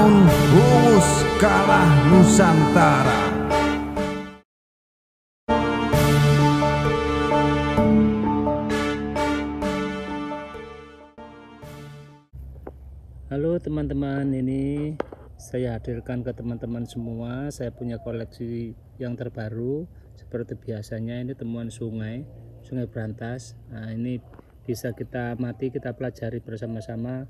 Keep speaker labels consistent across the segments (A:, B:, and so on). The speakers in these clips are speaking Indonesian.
A: Daun Humus Kalah Nusantara.
B: Halo teman-teman, ini saya hadirkan ke teman-teman semua. Saya punya koleksi yang terbaru. Seperti biasanya ini temuan sungai Brantas. Nah, ini bisa kita pelajari bersama-sama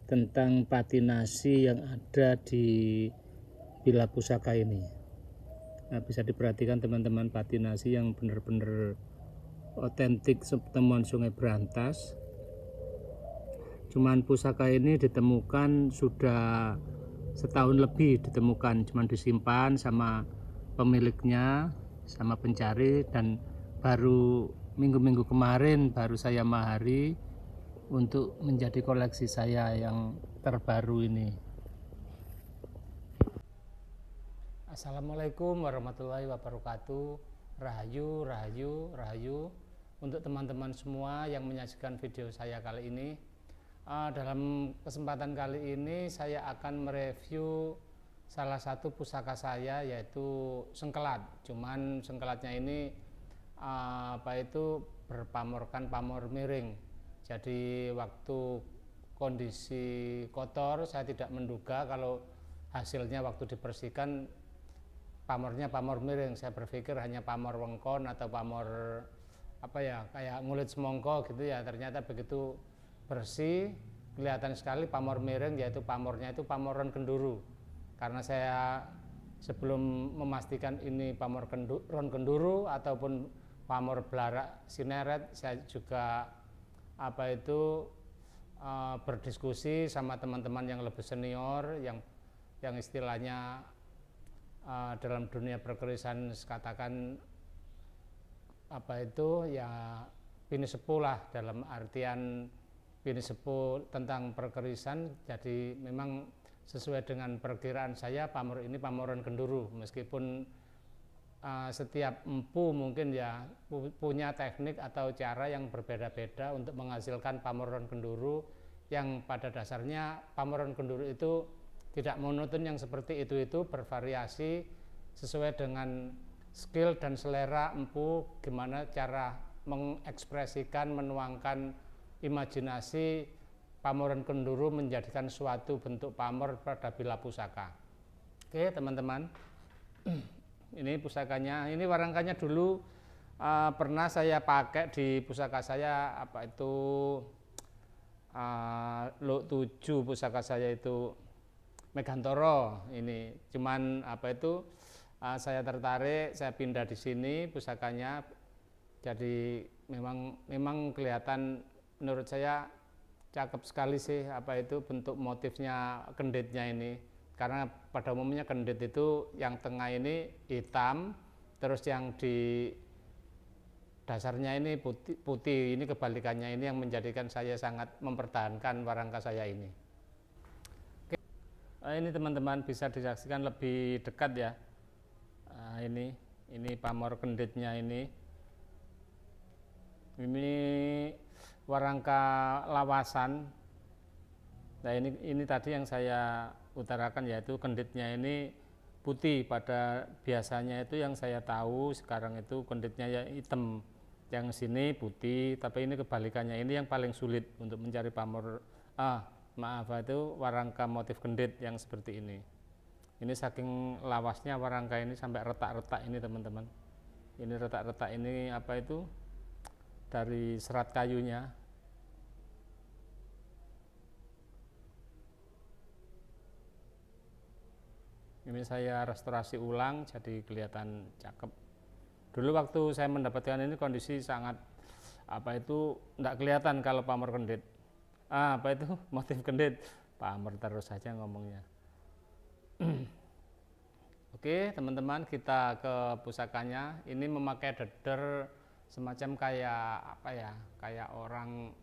B: tentang patinasi yang ada di Bila Pusaka ini. Nah, bisa diperhatikan teman-teman, patinasi yang benar-benar otentik temuan Sungai Brantas. Cuman pusaka ini ditemukan sudah setahun lebih, cuman disimpan sama pemiliknya, sama pencari, dan baru minggu-minggu kemarin baru saya mahari untuk menjadi koleksi saya yang terbaru ini. Assalamualaikum warahmatullahi wabarakatuh. Rahayu, rahayu, rahayu untuk teman-teman semua yang menyaksikan video saya kali ini. Dalam kesempatan kali ini saya akan mereview salah satu pusaka saya, yaitu sengkelat. Cuman sengkelatnya ini berpamorkan pamor miring. Jadi waktu kondisi kotor saya tidak menduga kalau hasilnya waktu dibersihkan pamornya pamor miring. Saya berpikir hanya pamor wengkon atau pamor kayak ngulit semongko gitu ya. Ternyata begitu bersih kelihatan sekali pamor miring, yaitu pamornya itu pamor ron kenduru. Karena saya sebelum memastikan ini pamor ron kenduru ataupun pamor belarak sineret, saya juga berdiskusi sama teman-teman yang lebih senior yang istilahnya dalam dunia perkerisan katakan bini sepuh lah, dalam artian bini sepuh tentang perkerisan. Jadi memang sesuai dengan perkiraan saya, pamor ini pamoran kenduru, meskipun setiap empu mungkin ya punya teknik atau cara yang berbeda-beda untuk menghasilkan pamoran kenduru, yang pada dasarnya pamoran kenduru itu tidak monoton yang seperti itu bervariasi sesuai dengan skill dan selera empu, gimana cara mengekspresikan, menuangkan imajinasi pamoran kenduru menjadikan suatu bentuk pamor pada bila pusaka. Oke teman-teman, ini pusakanya, ini warangkanya dulu pernah saya pakai di pusaka saya, Luk 7 pusaka saya itu Megantoro ini. Cuman saya tertarik, saya pindah di sini pusakanya. Jadi memang kelihatan, menurut saya cakep sekali sih bentuk motifnya kenditnya ini. Karena pada umumnya kendit itu yang tengah ini hitam, terus yang di dasarnya ini putih. Ini kebalikannya, ini yang menjadikan saya sangat mempertahankan warangka saya ini. Oke. Ini teman-teman bisa disaksikan lebih dekat ya. Ini pamor kenditnya ini warangka lawasan. Nah ini tadi yang saya utarakan, yaitu kenditnya ini putih. Pada biasanya itu yang saya tahu sekarang itu kenditnya ya hitam, yang sini putih, tapi ini kebalikannya, ini yang paling sulit untuk mencari pamor warangka motif kendit yang seperti ini. Ini saking lawasnya warangka ini sampai retak-retak ini teman-teman. Ini retak-retak ini dari serat kayunya. Ini saya restorasi ulang jadi kelihatan cakep. Dulu waktu saya mendapatkan ini kondisi sangat enggak kelihatan kalau pamor kendit. Motif kendit. Pamor terus saja ngomongnya. Oke teman-teman, kita ke pusakanya. Ini memakai deder semacam kayak orang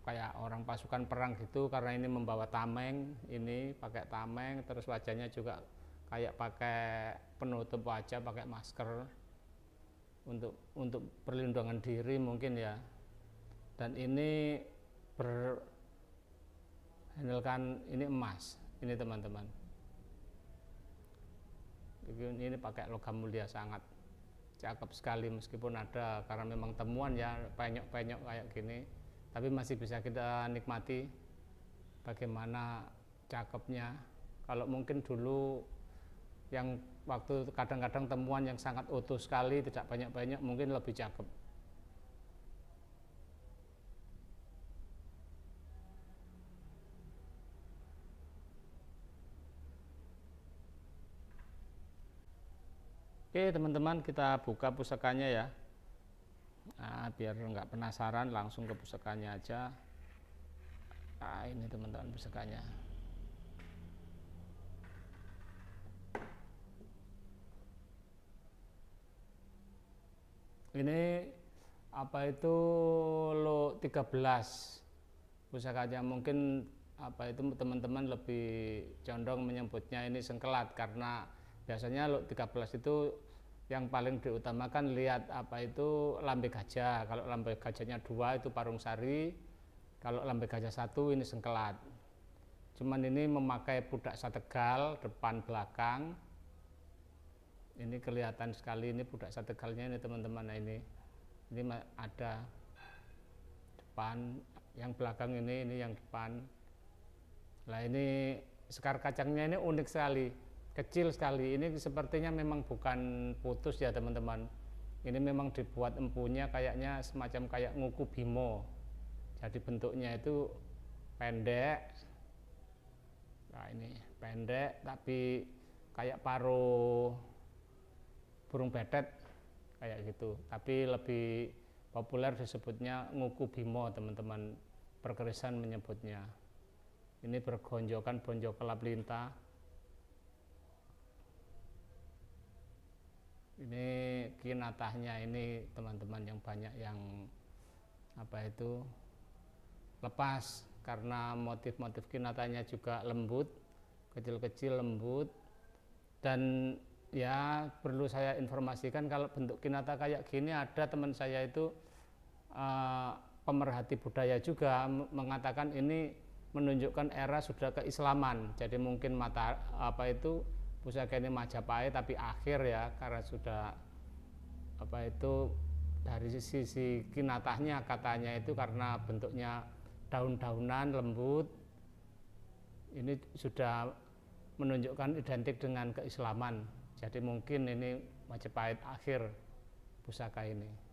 B: kayak orang pasukan perang gitu, karena ini membawa tameng, ini pakai tameng, terus wajahnya juga kayak pakai penutup wajah, pakai masker untuk perlindungan diri mungkin ya. Dan ini handlekan ini emas, ini teman-teman. Ini pakai logam mulia, sangat cakep sekali, meskipun ada karena memang temuan ya penyok-penyok kayak gini, tapi masih bisa kita nikmati bagaimana cakepnya. Kalau mungkin dulu yang waktu kadang-kadang temuan yang sangat utuh sekali, tidak banyak-banyak, mungkin lebih cakep. Oke teman-teman, kita buka pusakanya ya. Nah, biar nggak penasaran, langsung ke pusakanya aja. Nah, ini teman-teman pusakanya. Ini apa itu lo 13 pusakanya. Mungkin apa itu teman-teman lebih condong menyebutnya ini sengkelat, karena biasanya lo 13 itu yang paling diutamakan lihat apa itu lambe gajah. Kalau lambe gajahnya 2 itu parung sari, kalau lambe gajah 1 ini sengkelat. Cuman ini memakai pudak sategal depan belakang. Ini kelihatan sekali, ini pudak sategalnya ini teman-teman. Nah, ini ada depan, yang belakang ini yang depan. Nah, ini sekar kacangnya ini unik sekali, kecil sekali. Ini sepertinya memang bukan putus ya teman-teman. Ini memang dibuat empunya kayaknya semacam kayak nguku bimo. Jadi bentuknya itu pendek. Nah, ini pendek tapi kayak paruh burung betet kayak gitu. Tapi lebih populer disebutnya nguku bimo teman-teman. Perkerisan menyebutnya. Ini bergonjokan bonjok kelap lintah. Ini kinatahnya ini teman-teman yang banyak yang apa itu lepas, karena motif-motif kinatahnya juga lembut, kecil-kecil lembut. Dan ya perlu saya informasikan, kalau bentuk kinata kayak gini ada teman saya itu pemerhati budaya juga mengatakan ini menunjukkan era sudah keislaman. Jadi mungkin mata apa itu pusaka ini Majapahit tapi akhir ya, karena sudah apa itu dari sisi kinatahnya katanya itu karena bentuknya daun-daunan lembut, ini sudah menunjukkan identik dengan keislaman. Jadi mungkin ini Majapahit akhir pusaka ini.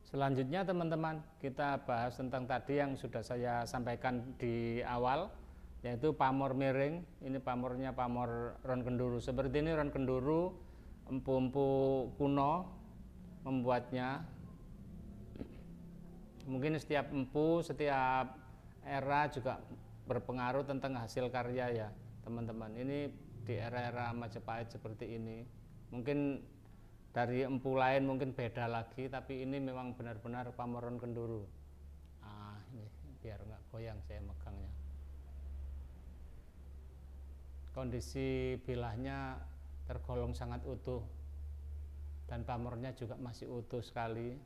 B: Selanjutnya teman-teman, kita bahas tentang tadi yang sudah saya sampaikan di awal, yaitu pamor miring. Ini pamornya pamor ron kenduru. Seperti ini ron kenduru, empu-empu kuno membuatnya. Mungkin setiap empu, setiap era juga berpengaruh tentang hasil karya ya teman-teman. Ini di era-era Majapahit seperti ini. Mungkin dari empu lain mungkin beda lagi, tapi ini memang benar-benar pamor ron kenduru. Ini biar nggak goyang saya megangnya. Kondisi bilahnya tergolong sangat utuh dan pamornya juga masih utuh sekali.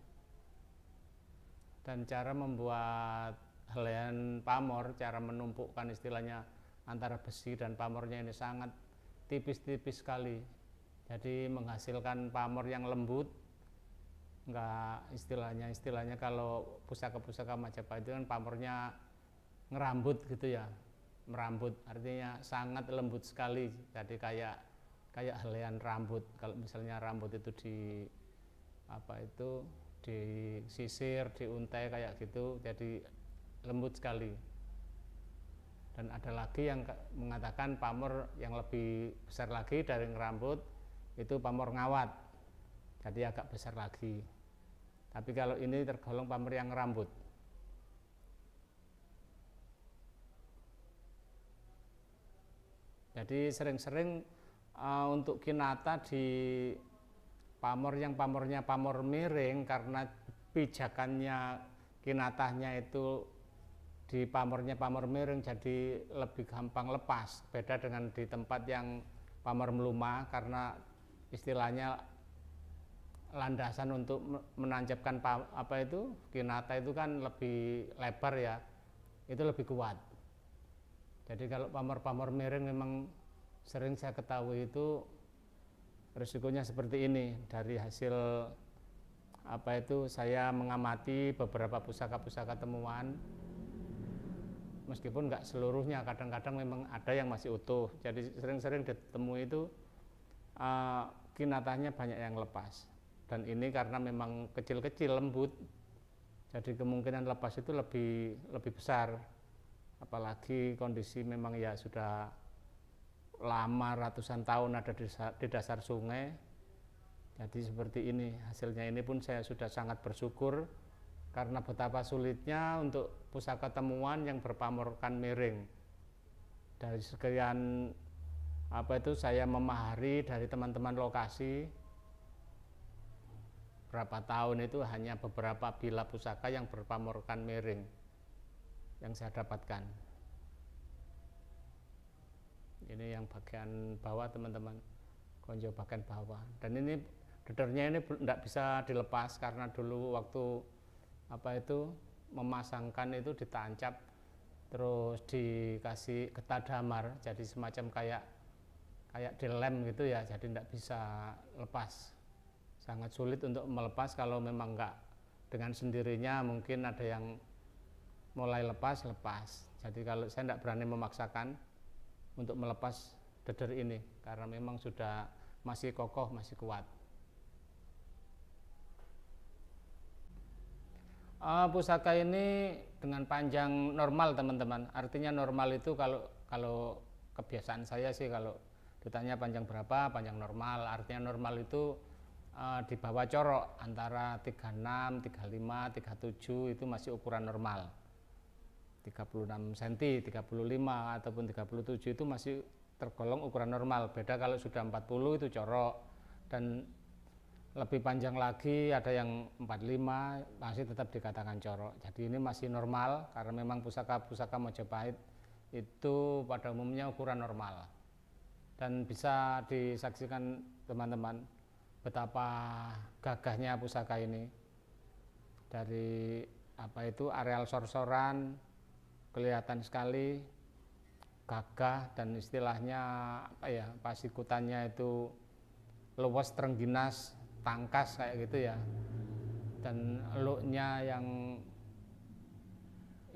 B: Dan cara membuat helaian pamor, cara menumpukkan istilahnya antara besi dan pamornya ini sangat tipis-tipis sekali. Jadi menghasilkan pamor yang lembut. Enggak istilahnya kalau pusaka-pusaka Majapahit itu kan pamornya ngerambut gitu ya. Merambut artinya sangat lembut sekali. Jadi kayak helaian rambut. Kalau misalnya rambut itu disisir, diuntai kayak gitu, jadi lembut sekali. Dan ada lagi yang mengatakan pamor yang lebih besar lagi dari ngerambut itu pamor ngawat, jadi agak besar lagi. Tapi kalau ini tergolong pamor yang ngerambut. Jadi sering-sering untuk kinata di pamornya pamor miring, karena pijakannya kinatahnya itu di pamornya pamor miring, jadi lebih gampang lepas. Beda dengan di tempat yang pamor melumah, karena istilahnya landasan untuk menancapkan kinata itu kan lebih lebar ya, itu lebih kuat. Jadi kalau pamor-pamor miring memang sering saya ketahui itu risikonya seperti ini. Dari hasil saya mengamati beberapa pusaka-pusaka temuan, meskipun nggak seluruhnya, kadang-kadang memang ada yang masih utuh. Jadi sering-sering ditemui itu kinatanya banyak yang lepas. Dan ini karena memang kecil-kecil, lembut, jadi kemungkinan lepas itu lebih besar. Apalagi kondisi memang ya sudah lama, ratusan tahun ada di dasar sungai. Jadi seperti ini hasilnya. Ini pun saya sudah sangat bersyukur karena betapa sulitnya untuk pusaka temuan yang berpamorkan miring. Dari sekian saya memahari dari teman-teman lokasi, berapa tahun itu hanya beberapa bila pusaka yang berpamorkan miring yang saya dapatkan. Ini yang bagian bawah teman-teman, konjo bagian bawah. Dan ini dedernya ini tidak bisa dilepas karena dulu waktu memasangkan itu ditancap terus dikasih getah damar, jadi semacam kayak dilem gitu ya, jadi tidak bisa lepas. Sangat sulit untuk melepas kalau memang enggak dengan sendirinya. Mungkin ada yang mulai lepas. Jadi kalau saya tidak berani memaksakan untuk melepas deder ini karena memang sudah masih kokoh, masih kuat. Pusaka ini dengan panjang normal teman-teman. Artinya normal itu kalau kebiasaan saya sih, kalau ditanya panjang berapa, panjang normal. Artinya normal itu di bawah corok antara 36, 35, 37 itu masih ukuran normal. 36 cm, 35 ataupun 37 itu masih tergolong ukuran normal. Beda kalau sudah 40 itu corok, dan lebih panjang lagi ada yang 45 masih tetap dikatakan corok. Jadi ini masih normal karena memang pusaka-pusaka Majapahit itu pada umumnya ukuran normal. Dan bisa disaksikan teman-teman betapa gagahnya pusaka ini. Dari areal sor-soran kelihatan sekali gagah, dan istilahnya pasikutannya itu luas, terengginas, tangkas kayak gitu ya. Dan eluknya yang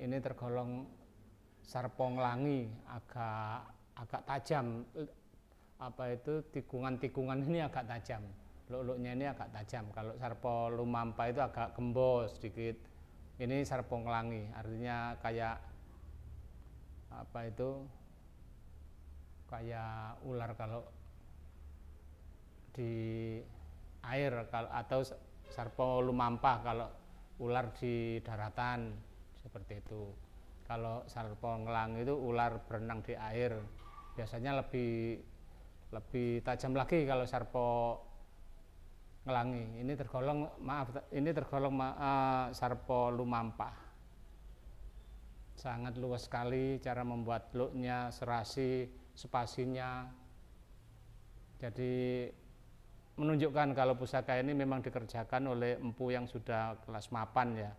B: ini tergolong sarponglangi, agak tajam. Tikungan-tikungan ini agak tajam. Luk-luknya ini agak tajam. Kalau sarpo lumampa itu agak gembos sedikit. Ini sarponglangi, artinya kayak kayak ular kalau di air, atau sarpo lumampa kalau ular di daratan, seperti itu. Kalau sarponglangi itu ular berenang di air. Biasanya lebih tajam lagi kalau sarpo ngelangi. Ini tergolong sarpo lumampa. Sangat luas sekali cara membuat luknya, serasi, spasinya. Jadi menunjukkan kalau pusaka ini memang dikerjakan oleh empu yang sudah kelas mapan ya.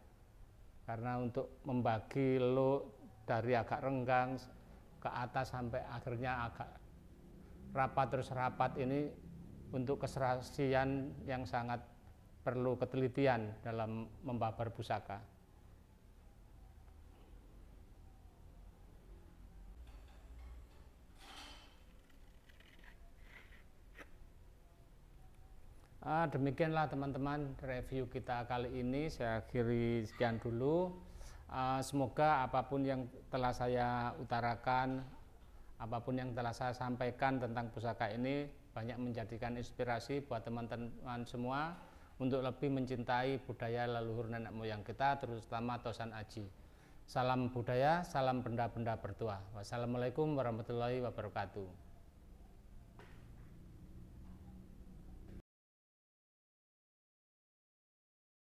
B: Karena untuk membagi luk dari agak renggang ke atas sampai akhirnya agak rapat terus rapat, ini untuk keserasian yang sangat perlu ketelitian dalam membabar pusaka. Demikianlah teman-teman review kita kali ini, saya akhiri sekian dulu. Semoga apapun yang telah saya utarakan, apapun yang telah saya sampaikan tentang pusaka ini banyak menjadikan inspirasi buat teman-teman semua untuk lebih mencintai budaya leluhur nenek moyang kita, terutama Tosan Aji. Salam budaya, salam benda-benda bertuah. Wassalamualaikum warahmatullahi wabarakatuh.